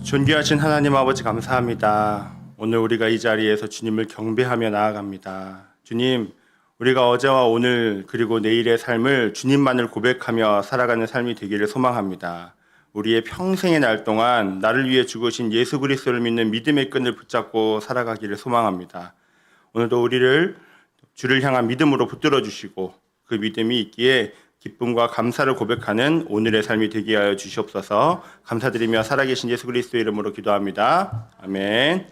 존귀하신 하나님 아버지 감사합니다. 오늘 우리가 이 자리에서 주님을 경배하며 나아갑니다. 주님, 우리가 어제와 오늘 그리고 내일의 삶을 주님만을 고백하며 살아가는 삶이 되기를 소망합니다. 우리의 평생의 날 동안 나를 위해 죽으신 예수 그리스도를 믿는 믿음의 끈을 붙잡고 살아가기를 소망합니다. 오늘도 우리를 주를 향한 믿음으로 붙들어 주시고 그 믿음이 있기에 기쁨과 감사를 고백하는 오늘의 삶이 되게 하여 주시옵소서. 감사드리며 살아계신 예수 그리스도의 이름으로 기도합니다. 아멘.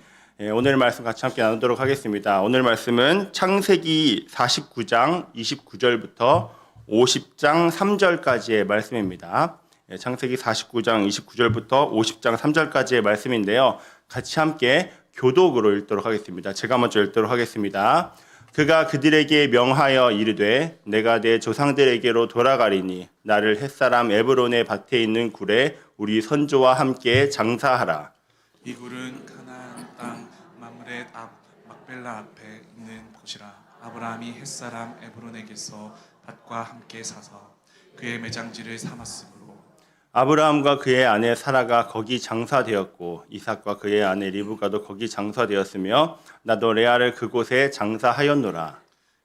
오늘 말씀 같이 함께 나누도록 하겠습니다. 오늘 말씀은 창세기 49장 29절부터 50장 3절까지의 말씀입니다. 창세기 49장 29절부터 50장 3절까지의 말씀인데요. 같이 함께 교독으로 읽도록 하겠습니다. 제가 먼저 읽도록 하겠습니다. 그가 그들에게 명하여 이르되 내가 내 조상들에게로 돌아가리니 나를 햇사람 에브론의 밭에 있는 굴에 우리 선조와 함께 장사하라. 이 굴은 가나안 땅 마므렛 앞 막벨라 앞에 있는 곳이라. 아브라함이 햇사람 에브론에게서 밭과 함께 사서 그의 매장지를 삼았으므로 아브라함과 그의 아내 사라가 거기 장사되었고 이삭과 그의 아내 리브가도 거기 장사되었으며 나도 레아를 그곳에 장사하였노라.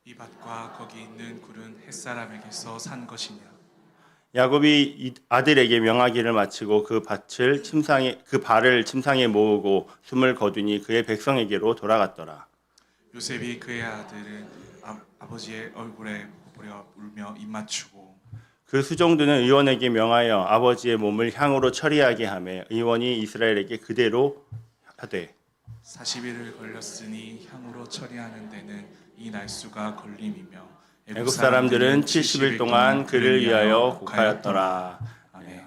이 밭과 거기 있는 굴은 햇사람에게서 산 것이냐. 야곱이 아들에게 명하기를 마치고 그 발을 침상에 모으고 숨을 거두니 그의 백성에게로 돌아갔더라. 요셉이 그의 아들은 아버지의 얼굴에 보려 울며 입맞추고 그 수종들은 의원에게 명하여 아버지의 몸을 향으로 처리하게 하며 의원이 이스라엘에게 그대로 하되 40일을 걸렸으니 향으로 처리하는 데는 이 날수가 걸림이며 애국 사람들은 70일 동안 그를 위하여 곡하였더라. 아멘.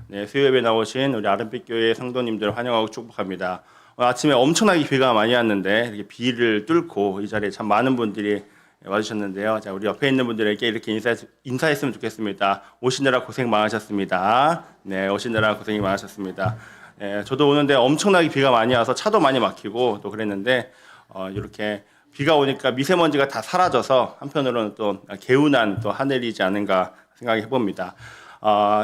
네, 수요예배 나오신 우리 아름빛 교회 성도님들 환영하고 축복합니다. 아침에 엄청나게 비가 많이 왔는데 이렇게 비를 뚫고 이 자리에 참 많은 분들이 와주셨는데요. 자, 우리 옆에 있는 분들에게 이렇게 인사했으면 좋겠습니다. 오시느라 고생 많으셨습니다. 네, 오시느라 고생이 많으셨습니다. 저도 오는데 엄청나게 비가 많이 와서 차도 많이 막히고 또 그랬는데 이렇게 비가 오니까 미세먼지가 다 사라져서 한편으로는 또 개운한 또 하늘이지 않은가 생각해 봅니다.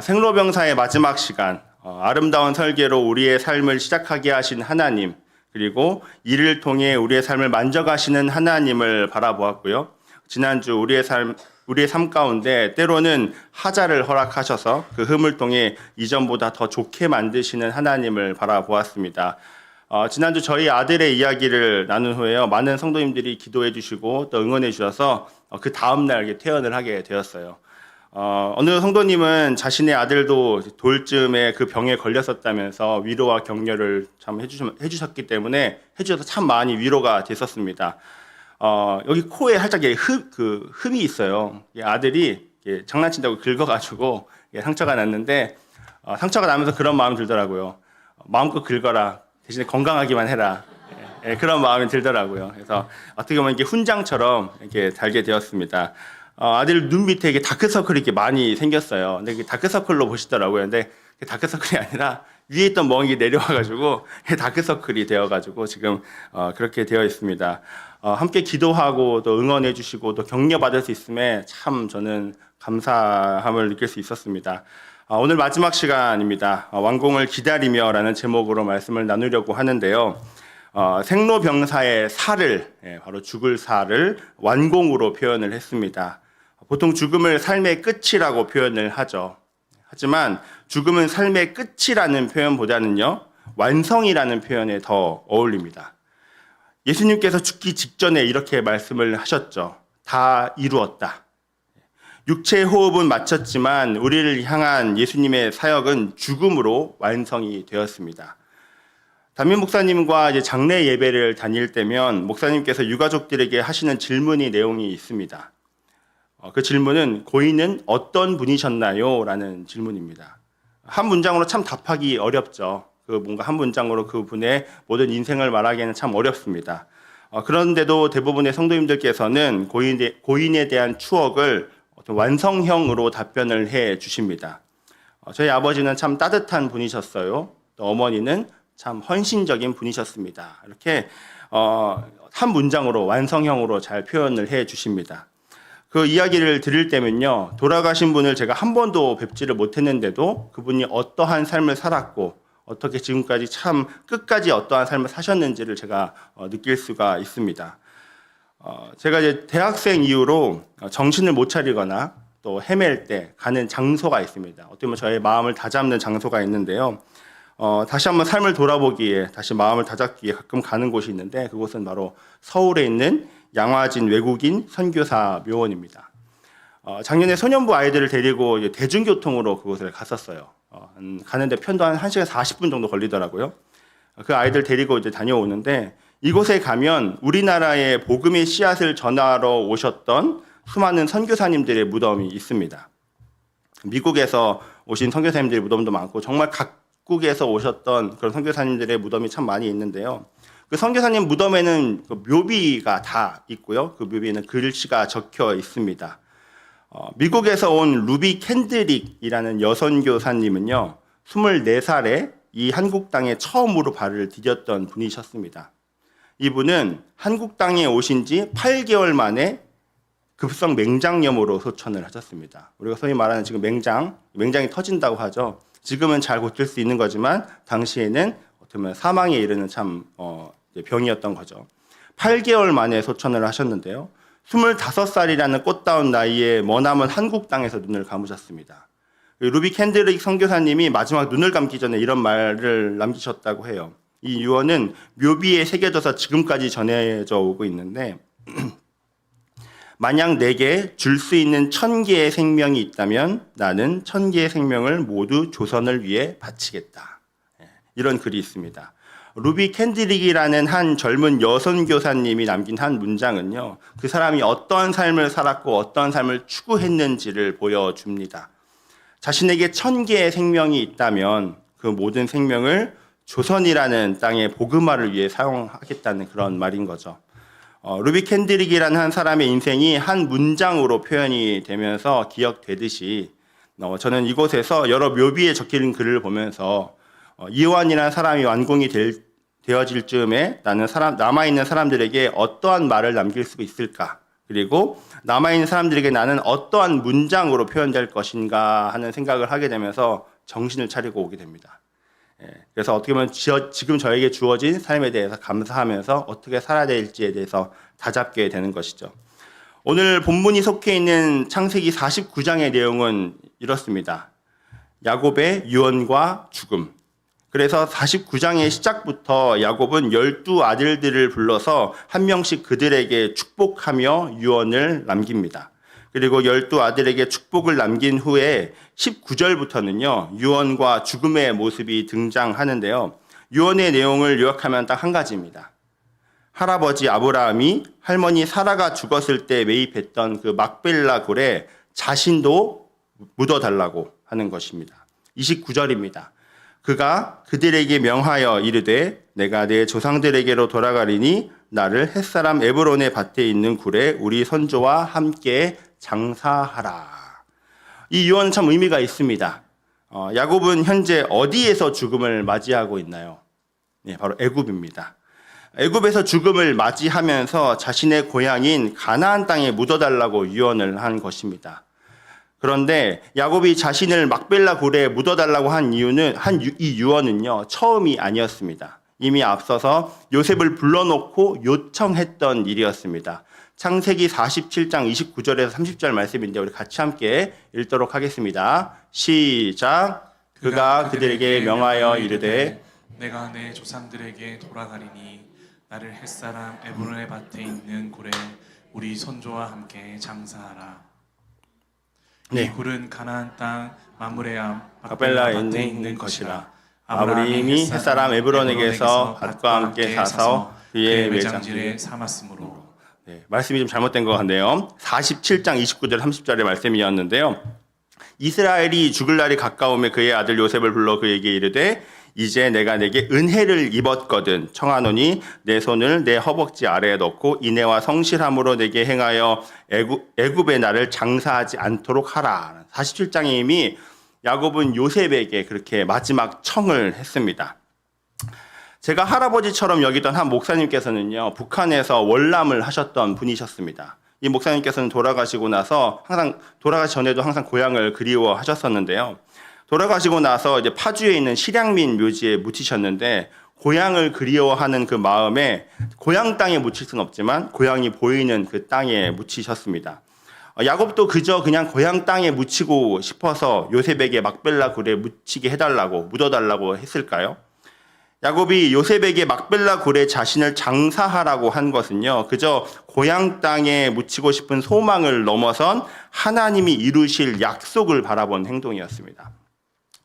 생로병사의 마지막 시간, 아름다운 설계로 우리의 삶을 시작하게 하신 하나님, 그리고 이를 통해 우리의 삶을 만져가시는 하나님을 바라보았고요. 지난주 우리의 삶 가운데 때로는 하자를 허락하셔서 그 흠을 통해 이전보다 더 좋게 만드시는 하나님을 바라보았습니다. 지난주 저희 아들의 이야기를 나눈 후에요. 많은 성도님들이 기도해 주시고 또 응원해 주셔서 그 다음날 퇴원을 하게 되었어요. 어느 성도님은 자신의 아들도 돌쯤에 그 병에 걸렸었다면서 위로와 격려를 참 해주셨기 때문에 해주셔서 참 많이 위로가 됐었습니다. 여기 코에 살짝 흠이 있어요. 아들이 장난친다고 긁어가지고 상처가 났는데 상처가 나면서 그런 마음이 들더라고요. 마음껏 긁어라. 대신에 건강하기만 해라. 그런 마음이 들더라고요. 그래서 어떻게 보면 이게 훈장처럼 이렇게 달게 되었습니다. 아들 눈 밑에 이게 다크서클이 이렇게 많이 생겼어요. 근데 이게 다크서클로 보시더라고요. 근데 다크서클이 아니라 위에 있던 멍이 내려와가지고 다크서클이 되어가지고 지금 그렇게 되어 있습니다. 함께 기도하고 또 응원해주시고 또 격려받을 수 있음에 참 저는 감사함을 느낄 수 있었습니다. 오늘 마지막 시간입니다. 완공을 기다리며라는 제목으로 말씀을 나누려고 하는데요. 생로병사의 살을, 바로 죽을 살을 완공으로 표현을 했습니다. 보통 죽음을 삶의 끝이라고 표현을 하죠. 하지만 죽음은 삶의 끝이라는 표현보다는요, 완성이라는 표현에 더 어울립니다. 예수님께서 죽기 직전에 이렇게 말씀을 하셨죠. 다 이루었다. 육체의 호흡은 마쳤지만 우리를 향한 예수님의 사역은 죽음으로 완성이 되었습니다. 담임 목사님과 이제 장례 예배를 다닐 때면 목사님께서 유가족들에게 하시는 질문이 내용이 있습니다. 그 질문은 고인은 어떤 분이셨나요? 라는 질문입니다. 한 문장으로 참 답하기 어렵죠. 뭔가 한 문장으로 그분의 모든 인생을 말하기에는 참 어렵습니다. 그런데도 대부분의 성도님들께서는 고인에 대한 추억을 어떤 완성형으로 답변을 해 주십니다. 저희 아버지는 참 따뜻한 분이셨어요. 또 어머니는 참 헌신적인 분이셨습니다. 이렇게 한 문장으로 완성형으로 잘 표현을 해 주십니다. 그 이야기를 들을 때면요, 돌아가신 분을 제가 한 번도 뵙지를 못했는데도 그분이 어떠한 삶을 살았고 어떻게 지금까지 참 끝까지 어떠한 삶을 사셨는지를 제가 느낄 수가 있습니다. 제가 이제 대학생 이후로 정신을 못 차리거나 또 헤맬 때 가는 장소가 있습니다. 어떻게 보면 저의 마음을 다잡는 장소가 있는데요. 다시 한번 삶을 돌아보기에, 다시 마음을 다잡기에 가끔 가는 곳이 있는데 그곳은 바로 서울에 있는 양화진 외국인 선교사 묘원입니다. 작년에 소년부 아이들을 데리고 이제 대중교통으로 그곳을 갔었어요. 가는데 편도 한 1시간 40분 정도 걸리더라고요. 그 아이들 데리고 이제 다녀오는데 이곳에 가면 우리나라의 복음의 씨앗을 전하러 오셨던 수많은 선교사님들의 무덤이 있습니다. 미국에서 오신 선교사님들의 무덤도 많고 정말 각국에서 오셨던 그런 선교사님들의 무덤이 참 많이 있는데요. 그 선교사님 무덤에는 그 묘비가 다 있고요. 그 묘비에는 글씨가 적혀 있습니다. 미국에서 온 루비 캔드릭이라는 여선교사님은요, 24살에 이 한국 땅에 처음으로 발을 디뎠던 분이셨습니다. 이분은 한국 땅에 오신 지 8개월 만에 급성 맹장염으로 소천을 하셨습니다. 우리가 소위 말하는 지금 맹장이 터진다고 하죠. 지금은 잘 고칠 수 있는 거지만 당시에는 어떻게 보면 사망에 이르는 참 병이었던 거죠. 8개월 만에 소천을 하셨는데요. 25살이라는 꽃다운 나이에 머나먼 한국 땅에서 눈을 감으셨습니다. 루비 캔드릭 선교사님이 마지막 눈을 감기 전에 이런 말을 남기셨다고 해요. 이 유언은 묘비에 새겨져서 지금까지 전해져 오고 있는데 만약 내게 줄 수 있는 1000개의 생명이 있다면 나는 1000개의 생명을 모두 조선을 위해 바치겠다. 이런 글이 있습니다. 루비 캔드릭이라는 한 젊은 여선 교사님이 남긴 한 문장은요, 그 사람이 어떠한 삶을 살았고 어떠한 삶을 추구했는지를 보여줍니다. 자신에게 1000개의 생명이 있다면 그 모든 생명을 조선이라는 땅의 복음화를 위해 사용하겠다는 그런 말인 거죠. 루비 캔드릭이라는 한 사람의 인생이 한 문장으로 표현이 되면서 기억되듯이 저는 이곳에서 여러 묘비에 적힌 글을 보면서 이요한이라는 사람이 완공이 되어질 즈음에 나는 남아있는 사람들에게 어떠한 말을 남길 수 있을까? 그리고 남아있는 사람들에게 나는 어떠한 문장으로 표현될 것인가 하는 생각을 하게 되면서 정신을 차리고 오게 됩니다. 그래서 어떻게 보면 지금 저에게 주어진 삶에 대해서 감사하면서 어떻게 살아야 될지에 대해서 다잡게 되는 것이죠. 오늘 본문이 속해 있는 창세기 49장의 내용은 이렇습니다. 야곱의 유언과 죽음. 그래서 49장의 시작부터 야곱은 12아들들을 불러서 한 명씩 그들에게 축복하며 유언을 남깁니다. 그리고 12아들에게 축복을 남긴 후에 19절부터는요, 유언과 죽음의 모습이 등장하는데요. 유언의 내용을 요약하면 딱 한 가지입니다. 할아버지 아브라함이 할머니 사라가 죽었을 때 매입했던 그 막벨라 굴에 자신도 묻어달라고 하는 것입니다. 29절입니다. 그가 그들에게 명하여 이르되 내가 내 조상들에게로 돌아가리니 나를 햇사람 에브론의 밭에 있는 굴에 우리 선조와 함께 장사하라. 이 유언은 참 의미가 있습니다. 야곱은 현재 어디에서 죽음을 맞이하고 있나요? 네, 바로 애굽입니다. 애굽에서 죽음을 맞이하면서 자신의 고향인 가나안 땅에 묻어달라고 유언을 한 것입니다. 그런데 야곱이 자신을 막벨라 굴에 묻어달라고 한 이유는 이 유언은요, 처음이 아니었습니다. 이미 앞서서 요셉을 불러놓고 요청했던 일이었습니다. 창세기 47장 29절에서 30절 말씀인데 우리 같이 함께 읽도록 하겠습니다. 시작. 그가 그들에게 명하여 이르되 내가 내 조상들에게 돌아가리니 나를 햇사람 에브론의 밭에 있는 굴에 우리 선조와 함께 장사하라. 네. 이 굴은 가나안 땅 마므레암 막벨라에 있는 것이라. 아브라함이 햇사람 에브론에게서 밭과 함께 사서 그의 매장지를 삼았으므로. 네, 말씀이 좀 잘못된 것 같네요. 47장 29절 30절의 말씀이었는데요. 이스라엘이 죽을 날이 가까우며 그의 아들 요셉을 불러 그에게 이르되 이제 내가 내게 은혜를 입었거든 청하노니 내 손을 내 허벅지 아래에 넣고 인애와 성실함으로 내게 행하여 애굽의 나를 장사하지 않도록 하라. 47장에 이미 야곱은 요셉에게 그렇게 마지막 청을 했습니다. 제가 할아버지처럼 여기던 한 목사님께서는요, 북한에서 월남을 하셨던 분이셨습니다. 이 목사님께서는 돌아가시고 나서 돌아가시 전에도 항상 고향을 그리워하셨었는데요. 돌아가시고 나서 이제 파주에 있는 실향민 묘지에 묻히셨는데 고향을 그리워하는 그 마음에 고향 땅에 묻힐 수는 없지만 고향이 보이는 그 땅에 묻히셨습니다. 야곱도 그냥 고향 땅에 묻히고 싶어서 요셉에게 막벨라 굴에 묻히게 해달라고 묻어달라고 했을까요? 야곱이 요셉에게 막벨라 굴에 자신을 장사하라고 한 것은요, 그저 고향 땅에 묻히고 싶은 소망을 넘어선 하나님이 이루실 약속을 바라본 행동이었습니다.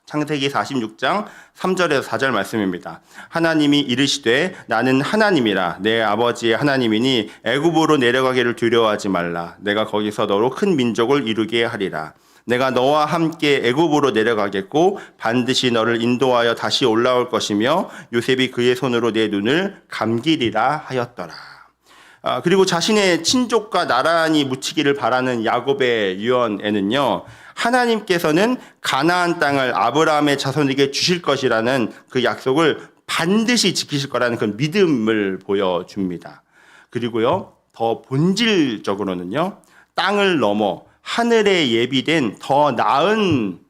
창세기 46장 3절에서 4절 말씀입니다. 하나님이 이르시되 나는 하나님이라 내 아버지의 하나님이니 애굽으로 내려가기를 두려워하지 말라. 내가 거기서 너로 큰 민족을 이루게 하리라. 내가 너와 함께 애굽으로 내려가겠고 반드시 너를 인도하여 다시 올라올 것이며 요셉이 그의 손으로 내 눈을 감기리라 하였더라. 그리고 자신의 친족과 나란히 묻히기를 바라는 야곱의 유언에는요, 하나님께서는 가나안 땅을 아브라함의 자손에게 주실 것이라는 그 약속을 반드시 지키실 거라는 그 믿음을 보여줍니다. 그리고요, 더 본질적으로는요, 땅을 넘어 하늘에 예비된 더 나은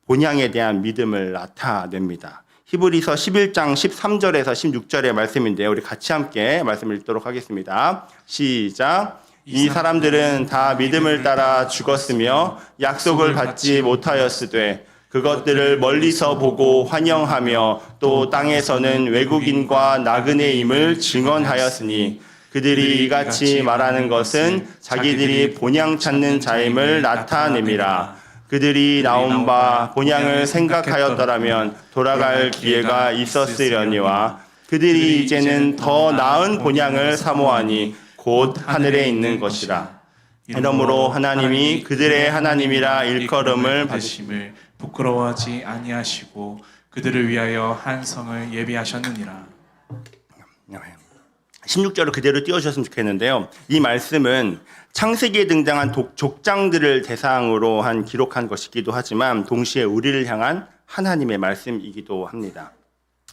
본향에 대한 믿음을 나타냅니다. 히브리서 11장 13절에서 16절의 말씀인데요. 우리 같이 함께 말씀을 읽도록 하겠습니다. 시작. 이 사람들은 다 믿음을 따라 죽었으며 약속을 받지 못하였으되 그것들을 멀리서 보고 환영하며 또 땅에서는 외국인과 나그네임을 증언하였으니 그들이 이같이 말하는 것은 자기들이 본향 찾는 자임을 나타냄이라. 그들이 나온 바 본향을 생각하였더라면 돌아갈 기회가 있었으려니와 그들이 이제는 더 나은 본향을 사모하니 곧 하늘에 있는 것이라. 이러므로 하나님이 그들의 하나님이라 일컬음을 받으심을 부끄러워하지 아니하시고 그들을 위하여 한 성을 예비하셨느니라. 16절을 그대로 띄워주셨으면 좋겠는데요. 이 말씀은 창세기에 등장한 족장들을 대상으로 기록한 것이기도 하지만 동시에 우리를 향한 하나님의 말씀이기도 합니다.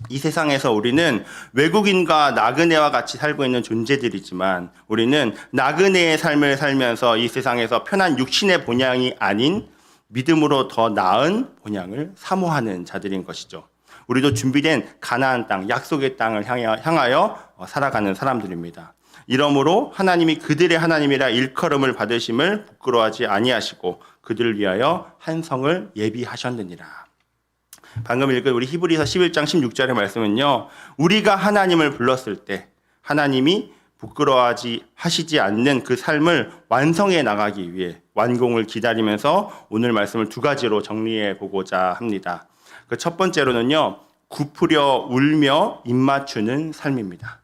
이 세상에서 우리는 외국인과 나그네와 같이 살고 있는 존재들이지만 우리는 나그네의 삶을 살면서 이 세상에서 편한 육신의 본향이 아닌 믿음으로 더 나은 본향을 사모하는 자들인 것이죠. 우리도 준비된 가나안 땅, 약속의 땅을 향하여 살아가는 사람들입니다. 이러므로 하나님이 그들의 하나님이라 일컬음을 받으심을 부끄러워하지 아니하시고 그들을 위하여 한 성을 예비하셨느니라. 방금 읽은 우리 히브리서 11장 16절의 말씀은요, 우리가 하나님을 불렀을 때 하나님이 하시지 않는 그 삶을 완성해 나가기 위해 완공을 기다리면서 오늘 말씀을 두 가지로 정리해 보고자 합니다. 그 첫 번째로는요, 굽으려 울며 입맞추는 삶입니다.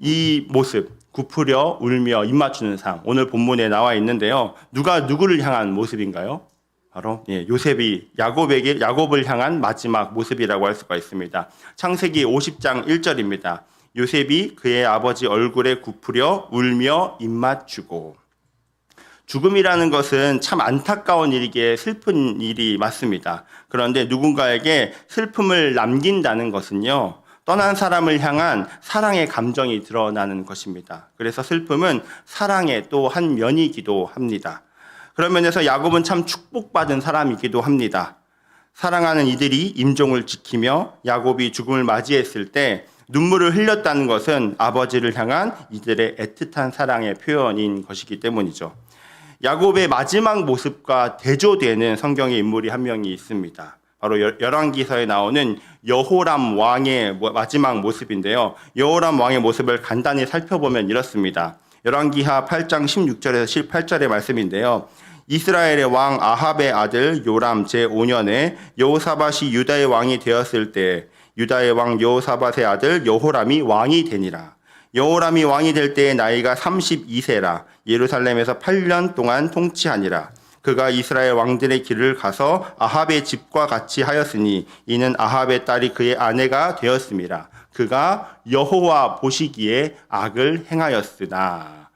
이 모습, 굽으려 울며 입맞추는 삶, 오늘 본문에 나와 있는데요. 누가 누구를 향한 모습인가요? 바로 요셉이 야곱을 향한 마지막 모습이라고 할 수가 있습니다. 창세기 50장 1절입니다. 요셉이 그의 아버지 얼굴에 굽으려 울며 입맞추고. 죽음이라는 것은 참 안타까운 일이기에 슬픈 일이 맞습니다. 그런데 누군가에게 슬픔을 남긴다는 것은요, 떠난 사람을 향한 사랑의 감정이 드러나는 것입니다. 그래서 슬픔은 사랑의 또 한 면이기도 합니다. 그런 면에서 야곱은 참 축복받은 사람이기도 합니다. 사랑하는 이들이 임종을 지키며 야곱이 죽음을 맞이했을 때 눈물을 흘렸다는 것은 아버지를 향한 이들의 애틋한 사랑의 표현인 것이기 때문이죠. 야곱의 마지막 모습과 대조되는 성경의 인물이 한 명이 있습니다. 바로 열왕기서에 나오는 여호람 왕의 마지막 모습인데요. 여호람 왕의 모습을 간단히 살펴보면 이렇습니다. 열왕기하 8장 16절에서 18절의 말씀인데요. 이스라엘의 왕 아합의 아들 요람 제5년에 여호사밧이 유다의 왕이 되었을 때 유다의 왕 여호사밧의 아들 여호람이 왕이 되니라. 여호람이 왕이 될 때의 나이가 32세라. 예루살렘에서 8년 동안 통치하니라. 그가 이스라엘 왕들의 길을 가서 아합의 집과 같이 하였으니 이는 아합의 딸이 그의 아내가 되었음이라. 그가 여호와 보시기에 악을 행하였으나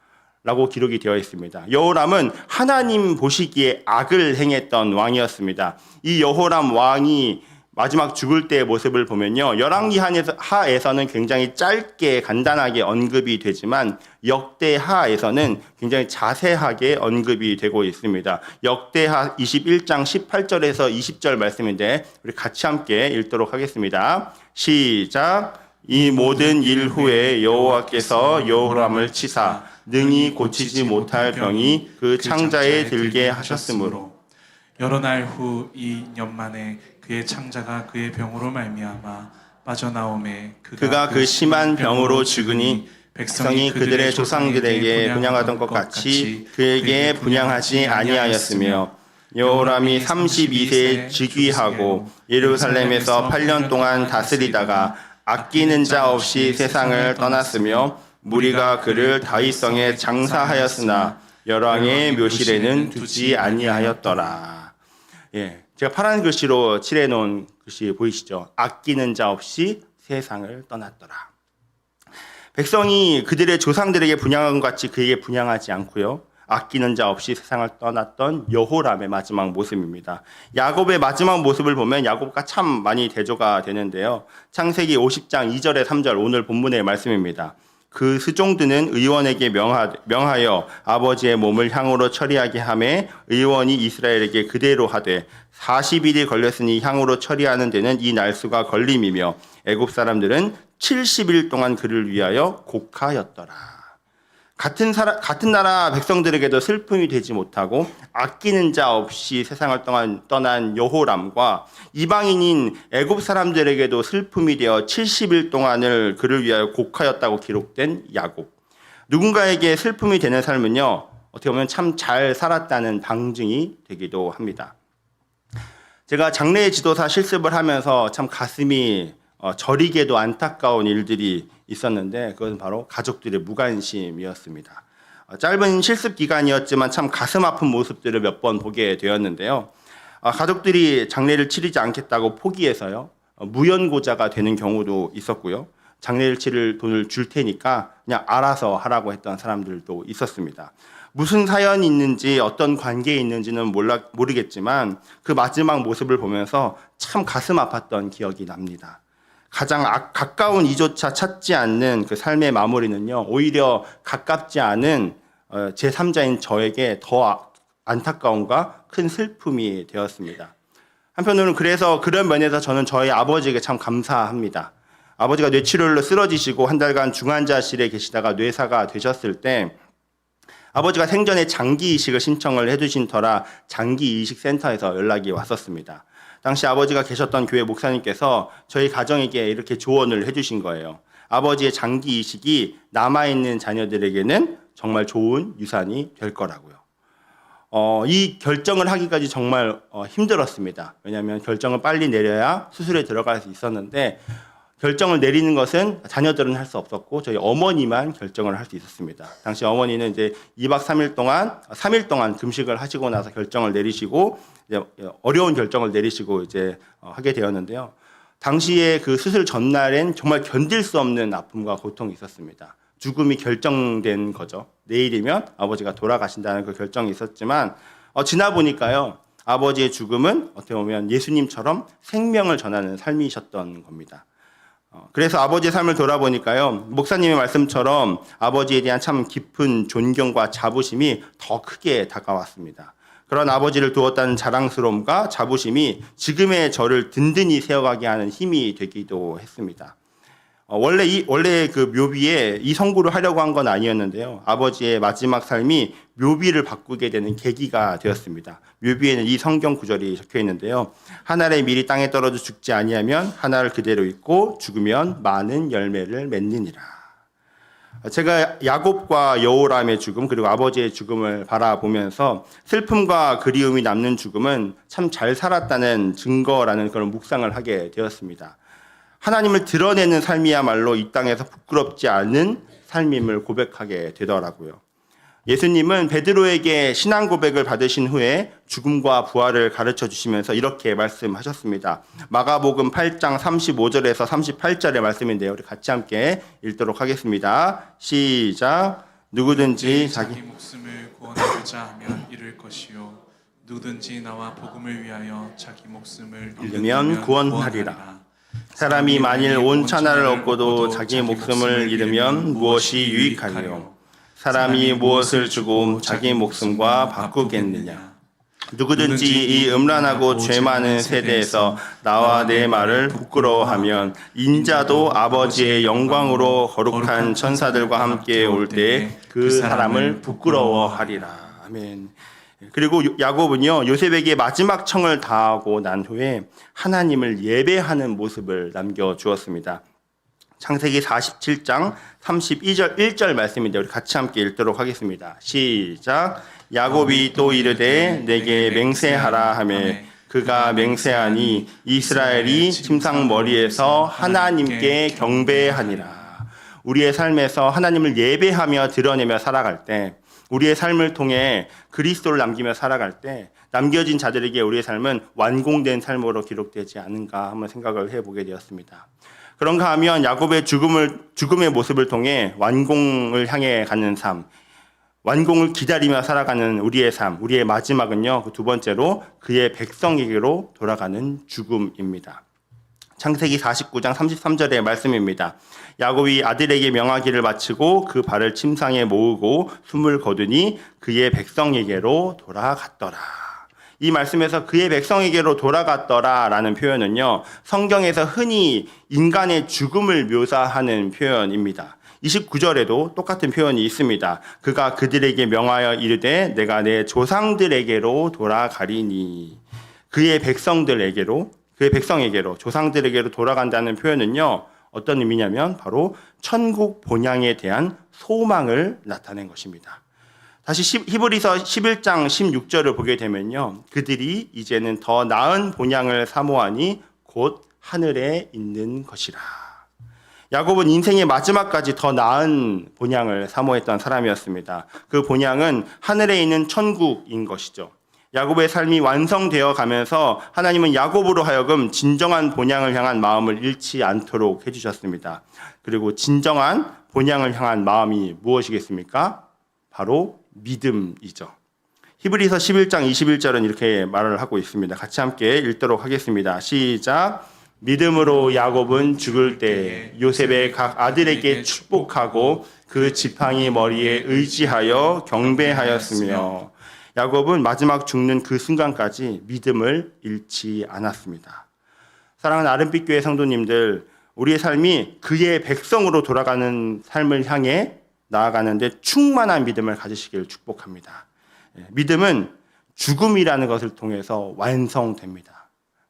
라고 기록이 되어 있습니다. 여호람은 하나님 보시기에 악을 행했던 왕이었습니다. 이 여호람 왕이 마지막 죽을 때의 모습을 보면요. 열왕기 하에서는 굉장히 짧게 간단하게 언급이 되지만 역대하에서는 굉장히 자세하게 언급이 되고 있습니다. 역대하 21장 18절에서 20절 말씀인데 우리 같이 함께 읽도록 하겠습니다. 시작. 이 모든 일 후에 여호와께서 여호람을 치사 능히 고치지 못할 병이 그 창자에 들게 하셨으므로 여러 날 후 2년 만에 그의 창자가 그의 병으로 말미암아 빠져나오매 그가 그 심한 병으로 죽으니 백성이 그들의 조상들에게 분향하던 것 같이 그에게 분향하지 아니하였으며 여호람이 32세에 즉위하고 예루살렘에서 8년 동안 다스리다가 아끼는 자 없이 세상을 떠났으며 무리가 그를 다윗성에 장사하였으나 열왕의 묘실에는 두지 아니하였더라. 예, 제가 파란 글씨로 칠해놓은 글씨 보이시죠? 아끼는 자 없이 세상을 떠났더라. 백성이 그들의 조상들에게 분향한 것 같이 그에게 분향하지 않고요. 아끼는 자 없이 세상을 떠났던 여호람의 마지막 모습입니다. 야곱의 마지막 모습을 보면 야곱과 참 많이 대조가 되는데요. 창세기 50장 2절에 3절 오늘 본문의 말씀입니다. 그 스종드는 의원에게 명하여 아버지의 몸을 향으로 처리하게 하매 의원이 이스라엘에게 그대로 하되 40일이 걸렸으니 향으로 처리하는 데는 이 날수가 걸림이며 애굽 사람들은 70일 동안 그를 위하여 곡하였더라. 같은 나라 백성들에게도 슬픔이 되지 못하고 아끼는 자 없이 세상을 떠난 여호람과 이방인인 애굽 사람들에게도 슬픔이 되어 70일 동안을 그를 위하여 곡하였다고 기록된 야곱. 누군가에게 슬픔이 되는 삶은요, 어떻게 보면 참 잘 살았다는 방증이 되기도 합니다. 제가 장례 지도사 실습을 하면서 참 가슴이 저리게도 안타까운 일들이 있었는데 그것은 바로 가족들의 무관심이었습니다. 짧은 실습 기간이었지만 참 가슴 아픈 모습들을 몇 번 보게 되었는데요. 가족들이 장례를 치르지 않겠다고 포기해서요. 무연고자가 되는 경우도 있었고요. 장례를 치를 돈을 줄 테니까 그냥 알아서 하라고 했던 사람들도 있었습니다. 무슨 사연이 있는지 어떤 관계에 있는지는 모르겠지만 그 마지막 모습을 보면서 참 가슴 아팠던 기억이 납니다. 가장 가까운 이조차 찾지 않는 그 삶의 마무리는요, 오히려 가깝지 않은 제3자인 저에게 더 안타까움과 큰 슬픔이 되었습니다. 한편으로는 그래서 그런 면에서 저는 저희 아버지에게 참 감사합니다. 아버지가 뇌출혈로 쓰러지시고 한 달간 중환자실에 계시다가 뇌사가 되셨을 때 아버지가 생전에 장기 이식을 신청을 해주신 터라 장기 이식센터에서 연락이 왔었습니다. 당시 아버지가 계셨던 교회 목사님께서 저희 가정에게 이렇게 조언을 해주신 거예요. 아버지의 장기 이식이 남아있는 자녀들에게는 정말 좋은 유산이 될 거라고요. 이 결정을 하기까지 정말 힘들었습니다. 왜냐하면 결정을 빨리 내려야 수술에 들어갈 수 있었는데 결정을 내리는 것은 자녀들은 할 수 없었고 저희 어머니만 결정을 할 수 있었습니다. 당시 어머니는 이제 2박 3일 동안 금식을 하시고 나서 결정을 내리시고 이제 어려운 결정을 내리시고 이제 하게 되었는데요. 당시에 그 수술 전날엔 정말 견딜 수 없는 아픔과 고통이 있었습니다. 죽음이 결정된 거죠. 내일이면 아버지가 돌아가신다는 그 결정이 있었지만 지나 보니까요. 아버지의 죽음은 어떻게 보면 예수님처럼 생명을 전하는 삶이셨던 겁니다. 그래서 아버지의 삶을 돌아보니까요, 목사님의 말씀처럼 아버지에 대한 참 깊은 존경과 자부심이 더 크게 다가왔습니다. 그런 아버지를 두었다는 자랑스러움과 자부심이 지금의 저를 든든히 세워가게 하는 힘이 되기도 했습니다. 원래 그 묘비에 이 선고를 하려고 한 건 아니었는데요. 아버지의 마지막 삶이 묘비를 바꾸게 되는 계기가 되었습니다. 묘비에는 이 성경 구절이 적혀 있는데요. 하늘의 밀이 땅에 떨어져 죽지 아니하면 하나를 그대로 있고 죽으면 많은 열매를 맺느니라. 제가 야곱과 여호람의 죽음 그리고 아버지의 죽음을 바라보면서 슬픔과 그리움이 남는 죽음은 참 잘 살았다는 증거라는 그런 묵상을 하게 되었습니다. 하나님을 드러내는 삶이야말로 이 땅에서 부끄럽지 않은 삶임을 고백하게 되더라고요. 예수님은 베드로에게 신앙 고백을 받으신 후에 죽음과 부활을 가르쳐 주시면서 이렇게 말씀하셨습니다. 마가복음 8장 35절에서 38절의 말씀인데요. 우리 같이 함께 읽도록 하겠습니다. 시작. 누구든지 자기 목숨을 구원하고자 하면 잃을 것이요 누구든지 나와 복음을 위하여 자기 목숨을 잃으면 구원하리라. 사람이 만일 온 천하를 얻고도 자기 목숨을 잃으면 무엇이 유익하리요? 사람이 무엇을 주고 자기 목숨과 바꾸겠느냐? 누구든지 이 음란하고 죄 많은 세대에서 나와 내 말을 부끄러워하면 인자도 아버지의 영광으로 거룩한 천사들과 함께 올 때 그 사람을 부끄러워하리라. 아멘. 그리고 야곱은요, 요셉에게 마지막 청을 다하고 난 후에 하나님을 예배하는 모습을 남겨주었습니다. 창세기 47장 32절 1절 말씀인데 우리 같이 함께 읽도록 하겠습니다. 시작. 야곱이 또 이르되 내게 맹세하라 하매 그가 맹세하니 이스라엘이 침상 머리에서 하나님께 경배하니라. 우리의 삶에서 하나님을 예배하며 드러내며 살아갈 때, 우리의 삶을 통해 그리스도를 남기며 살아갈 때 남겨진 자들에게 우리의 삶은 완공된 삶으로 기록되지 않은가 한번 생각을 해보게 되었습니다. 그런가 하면 야곱의 죽음의 모습을 통해 완공을 향해 가는 삶, 완공을 기다리며 살아가는 우리의 삶, 우리의 마지막은요, 그 두 번째로 그의 백성에게로 돌아가는 죽음입니다. 창세기 49장 33절의 말씀입니다. 야곱이 아들에게 명하기를 마치고 그 발을 침상에 모으고 숨을 거두니 그의 백성에게로 돌아갔더라. 이 말씀에서 그의 백성에게로 돌아갔더라라는 표현은요, 성경에서 흔히 인간의 죽음을 묘사하는 표현입니다. 29절에도 똑같은 표현이 있습니다. 그가 그들에게 명하여 이르되 내가 내 조상들에게로 돌아가리니. 그의 백성에게로 조상들에게로 돌아간다는 표현은요, 어떤 의미냐면 바로 천국 본향에 대한 소망을 나타낸 것입니다. 다시 히브리서 11장 16절을 보게 되면요, 그들이 이제는 더 나은 본향을 사모하니 곧 하늘에 있는 것이라. 야곱은 인생의 마지막까지 더 나은 본향을 사모했던 사람이었습니다. 그 본향은 하늘에 있는 천국인 것이죠. 야곱의 삶이 완성되어 가면서 하나님은 야곱으로 하여금 진정한 본향을 향한 마음을 잃지 않도록 해주셨습니다. 그리고 진정한 본향을 향한 마음이 무엇이겠습니까? 바로 믿음이죠. 히브리서 11장 21절은 이렇게 말을 하고 있습니다. 같이 함께 읽도록 하겠습니다. 시작. 믿음으로 야곱은 죽을 때 요셉의 각 아들에게 축복하고 그 지팡이 머리에 의지하여 경배하였으며, 야곱은 마지막 죽는 그 순간까지 믿음을 잃지 않았습니다. 사랑하는 아름빛 교회 성도님들, 우리의 삶이 그의 백성으로 돌아가는 삶을 향해 나아가는데 충만한 믿음을 가지시기를 축복합니다. 믿음은 죽음이라는 것을 통해서 완성됩니다.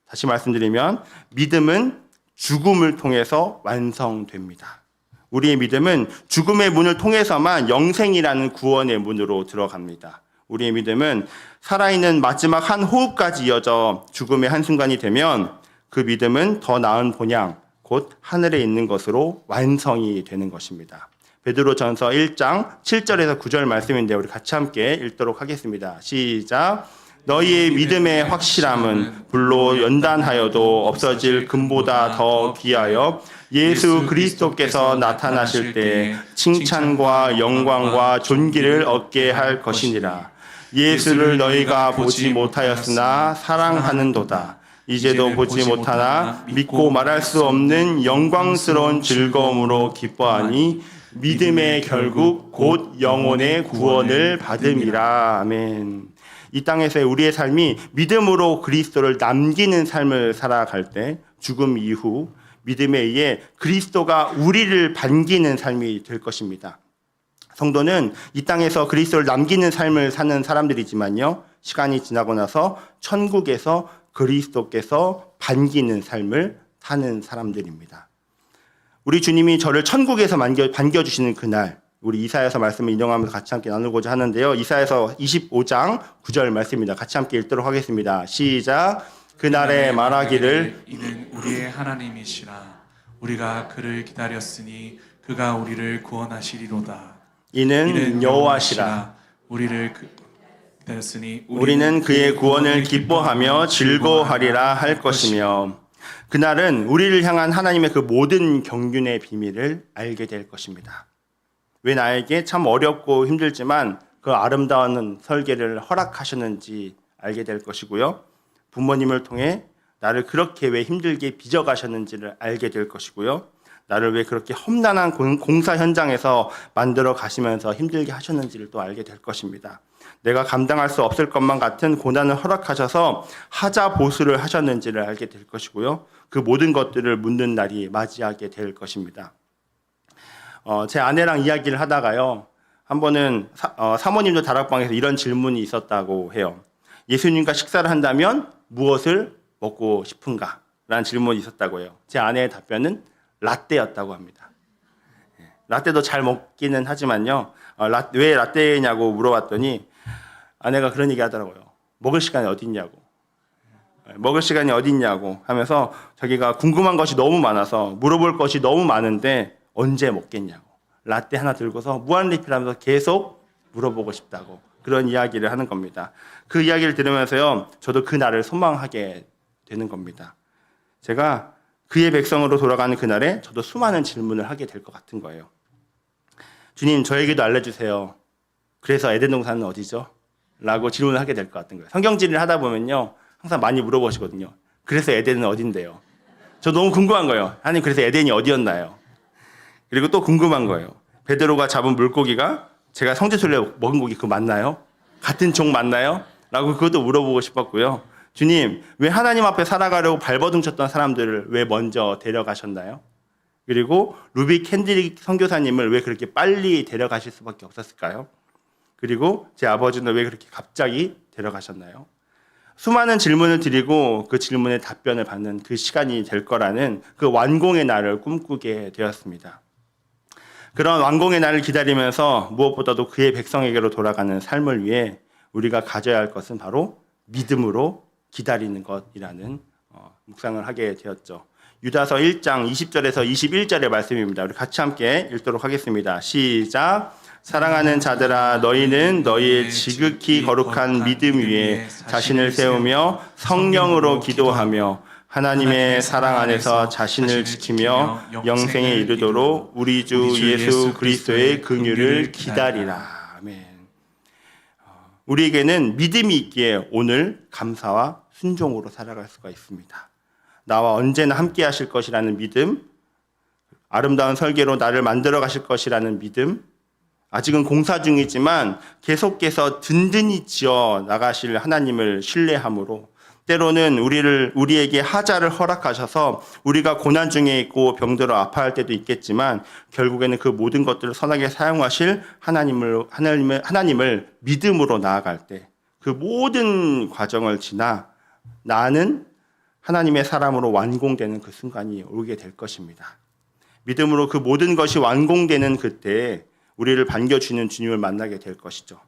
다시 말씀드리면 믿음은 죽음을 통해서 완성됩니다. 우리의 믿음은 죽음의 문을 통해서만 영생이라는 구원의 문으로 들어갑니다. 우리의 믿음은 살아있는 마지막 한 호흡까지 이어져 죽음의 한순간이 되면 그 믿음은 더 나은 본향, 곧 하늘에 있는 것으로 완성이 되는 것입니다. 베드로전서 1장 7절에서 9절 말씀인데 우리 같이 함께 읽도록 하겠습니다. 시작. 너희의 믿음의 확실함은 불로 연단하여도 없어질 금보다 더 귀하여 예수 그리스도께서 나타나실 때 칭찬과 영광과 존귀를 얻게 할 것이니라. 예수를 너희가 보지 못하였으나 사랑하는도다. 이제도 보지 못하나 믿고 말할 수 없는 영광스러운 즐거움으로 기뻐하니 믿음의 결국 곧 영혼의 구원을 받음이라. 아멘. 이 땅에서의 우리의 삶이 믿음으로 그리스도를 남기는 삶을 살아갈 때 죽음 이후 믿음에 의해 그리스도가 우리를 반기는 삶이 될 것입니다. 성도는 이 땅에서 그리스도를 남기는 삶을 사는 사람들이지만요, 시간이 지나고 나서 천국에서 그리스도께서 반기는 삶을 사는 사람들입니다. 우리 주님이 저를 천국에서 반겨주시는 그날, 우리 이사야서 말씀을 인용하면서 같이 함께 나누고자 하는데요. 이사야서 25장 9절 말씀입니다. 같이 함께 읽도록 하겠습니다. 시작. 그날에 말하기를 이는 우리의 하나님이시라. 우리가 그를 기다렸으니 그가 우리를 구원하시리로다. 이는 여호와시라. 우리를 기다렸으니 우리는 그의 구원을 기뻐하며 즐거워하리라 할 것이며, 그날은 우리를 향한 하나님의 그 모든 경륜의 비밀을 알게 될 것입니다. 왜 나에게 참 어렵고 힘들지만 그 아름다운 설계를 허락하셨는지 알게 될 것이고요. 부모님을 통해 나를 그렇게 왜 힘들게 빚어가셨는지를 알게 될 것이고요. 나를 왜 그렇게 험난한 공사 현장에서 만들어 가시면서 힘들게 하셨는지를 또 알게 될 것입니다. 내가 감당할 수 없을 것만 같은 고난을 허락하셔서 하자 보수를 하셨는지를 알게 될 것이고요. 그 모든 것들을 묻는 날이 맞이하게 될 것입니다. 제 아내랑 이야기를 하다가요. 한 번은 사모님도 다락방에서 이런 질문이 있었다고 해요. 예수님과 식사를 한다면 무엇을 먹고 싶은가? 라는 질문이 있었다고 해요. 제 아내의 답변은 라떼였다고 합니다. 라떼도 잘 먹기는 하지만요. 왜 라떼냐고 물어봤더니 아내가 그런 얘기 하더라고요. 먹을 시간이 어디 있냐고. 먹을 시간이 어디 있냐고 하면서 자기가 궁금한 것이 너무 많아서 물어볼 것이 너무 많은데 언제 먹겠냐고. 라떼 하나 들고서 무한리필하면서 계속 물어보고 싶다고 그런 이야기를 하는 겁니다. 그 이야기를 들으면서요. 저도 그 날을 소망하게 되는 겁니다. 제가 그의 백성으로 돌아가는 그날에 저도 수많은 질문을 하게 될 것 같은 거예요. 주님, 저에게도 알려주세요. 그래서 에덴 동산은 어디죠? 라고 질문을 하게 될 것 같은 거예요. 성경지를 하다 보면요. 항상 많이 물어보시거든요. 그래서 에덴은 어딘데요? 저 너무 궁금한 거예요. 하나님, 그래서 에덴이 어디였나요? 그리고 또 궁금한 거예요. 베드로가 잡은 물고기가 제가 성지순례 먹은 고기 그거 맞나요? 같은 종 맞나요? 라고 그것도 물어보고 싶었고요. 주님, 왜 하나님 앞에 살아가려고 발버둥 쳤던 사람들을 왜 먼저 데려가셨나요? 그리고 루비 캔드릭 선교사님을 왜 그렇게 빨리 데려가실 수밖에 없었을까요? 그리고 제 아버지는 왜 그렇게 갑자기 데려가셨나요? 수많은 질문을 드리고 그 질문에 답변을 받는 그 시간이 될 거라는 그 완공의 날을 꿈꾸게 되었습니다. 그런 완공의 날을 기다리면서 무엇보다도 그의 백성에게로 돌아가는 삶을 위해 우리가 가져야 할 것은 바로 믿음으로 기다리는 것이라는 묵상을 하게 되었죠. 유다서 1장 20절에서 21절의 말씀입니다. 우리 같이 함께 읽도록 하겠습니다. 시작. 사랑하는 자들아 너희는 너희의 지극히 거룩한 믿음 위에 자신을 세우며 성령으로 기도하며 하나님의 사랑 안에서 자신을 지키며 영생에 이르도록 우리 주 예수 그리스도의 긍휼을 기다리라. 아멘. 우리에게는 믿음이 있기에 오늘 감사와 순종으로 살아갈 수가 있습니다. 나와 언제나 함께 하실 것이라는 믿음, 아름다운 설계로 나를 만들어 가실 것이라는 믿음, 아직은 공사 중이지만 계속해서 든든히 지어 나가실 하나님을 신뢰함으로 때로는 우리에게 하자를 허락하셔서 우리가 고난 중에 있고 병들어 아파할 때도 있겠지만 결국에는 그 모든 것들을 선하게 사용하실 하나님을 믿음으로 나아갈 때 그 모든 과정을 지나 나는 하나님의 사람으로 완공되는 그 순간이 오게 될 것입니다. 믿음으로 그 모든 것이 완공되는 그때 우리를 반겨주는 주님을 만나게 될 것이죠.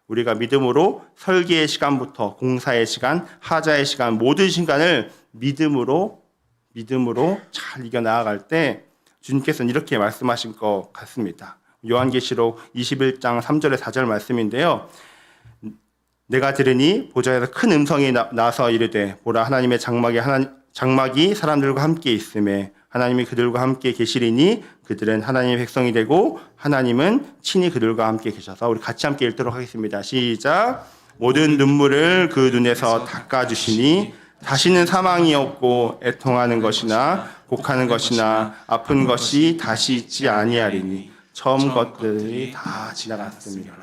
우리가 믿음으로 설계의 시간부터 공사의 시간, 하자의 시간, 모든 시간을 믿음으로 잘 이겨나갈 때 주님께서는 이렇게 말씀하신 것 같습니다. 요한계시록 21장 3절에 4절 말씀인데요. 내가 들으니 보좌에서 큰 음성이 나서 이르되 보라 하나님의 장막이 사람들과 함께 있음에 하나님이 그들과 함께 계시리니 그들은 하나님의 백성이 되고 하나님은 친히 그들과 함께 계셔서 우리 같이 함께 읽도록 하겠습니다. 시작. 모든 눈물을 그 눈에서 닦아주시니 다시는 사망이 없고 애통하는 것이나 곡하는 것이나 아픈 것이 다시 있지 아니하리니 처음 것들이 다 지나갔음이라.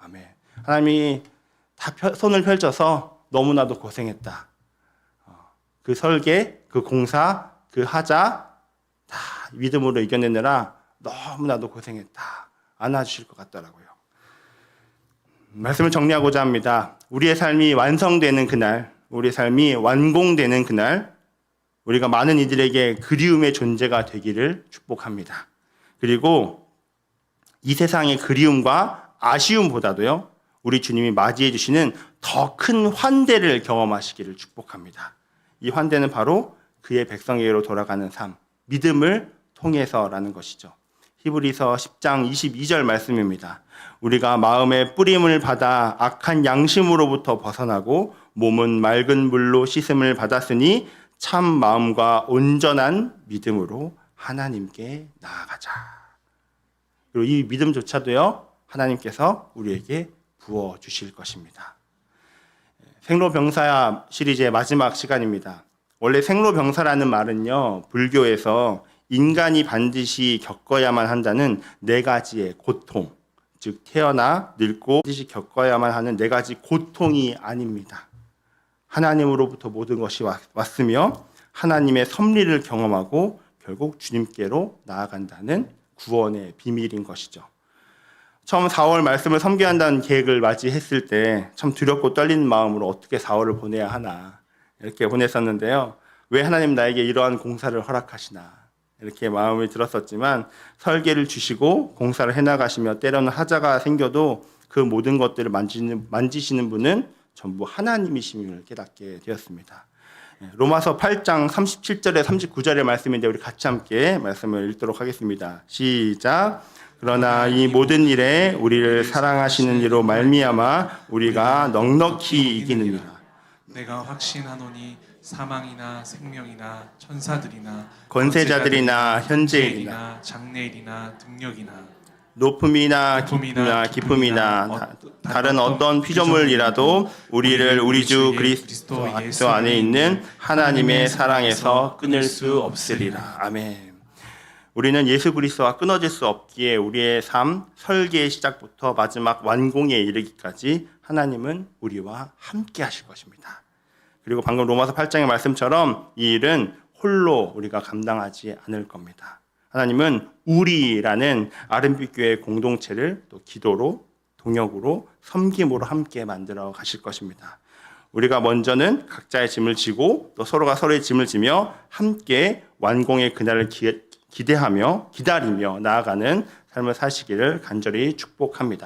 아멘. 하나님이 다 손을 펼쳐서 너무나도 고생했다. 그 설계, 그 공사, 그 하자 다 믿음으로 이겨내느라 너무나도 고생했다. 안아주실 것 같더라고요. 말씀을 정리하고자 합니다. 우리의 삶이 완성되는 그날, 우리의 삶이 완공되는 그날, 우리가 많은 이들에게 그리움의 존재가 되기를 축복합니다. 그리고 이 세상의 그리움과 아쉬움보다도요, 우리 주님이 맞이해 주시는 더 큰 환대를 경험하시기를 축복합니다. 이 환대는 바로 그의 백성에게로 돌아가는 삶, 믿음을 통해서라는 것이죠. 히브리서 10장 22절 말씀입니다. 우리가 마음의 뿌림을 받아 악한 양심으로부터 벗어나고 몸은 맑은 물로 씻음을 받았으니 참 마음과 온전한 믿음으로 하나님께 나아가자. 그리고 이 믿음조차도요, 하나님께서 우리에게 부어주실 것입니다. 생로병사 시리즈의 마지막 시간입니다. 원래 생로병사라는 말은요, 불교에서 인간이 반드시 겪어야만 한다는 네 가지의 고통, 즉 태어나 늙고 반드시 겪어야만 하는 네 가지 고통이 아닙니다. 하나님으로부터 모든 것이 왔으며 하나님의 섭리를 경험하고 결국 주님께로 나아간다는 구원의 비밀인 것이죠. 처음 4월 말씀을 섬겨한다는 계획을 맞이했을 때 참 두렵고 떨리는 마음으로 어떻게 4월을 보내야 하나 이렇게 보냈었는데요. 왜 하나님 나에게 이러한 공사를 허락하시나 이렇게 마음이 들었었지만 설계를 주시고 공사를 해나가시며 때로는 하자가 생겨도 그 모든 것들을 만지시는 분은 전부 하나님이심을 깨닫게 되었습니다. 로마서 8장 37절에 39절의 말씀인데 우리 같이 함께 말씀을 읽도록 하겠습니다. 시작. 그러나 이 모든 일에 우리를 사랑하시는 이로 말미암아 우리가 넉넉히 이기느니라. 내가 확신하노니 사망이나 생명이나 천사들이나 권세자들이나 현재일이나 장래일이나 능력이나 높음이나 기쁨이나 다른 어떤 피조물이라도 우리를 우리 주 그리스도 안에 있는 하나님의 사랑에서 끊을 수 없으리라. 아멘. 우리는 예수 그리스도와 끊어질 수 없기에 우리의 삶, 설계의 시작부터 마지막 완공에 이르기까지 하나님은 우리와 함께 하실 것입니다. 그리고 방금 로마서 8장의 말씀처럼 이 일은 홀로 우리가 감당하지 않을 겁니다. 하나님은 우리라는 아름빛 교회의 공동체를 또 기도로, 동역으로, 섬김으로 함께 만들어 가실 것입니다. 우리가 먼저는 각자의 짐을 지고 또 서로가 서로의 짐을 지며 함께 완공의 그날을 기대하며 기다리며 나아가는 삶을 사시기를 간절히 축복합니다.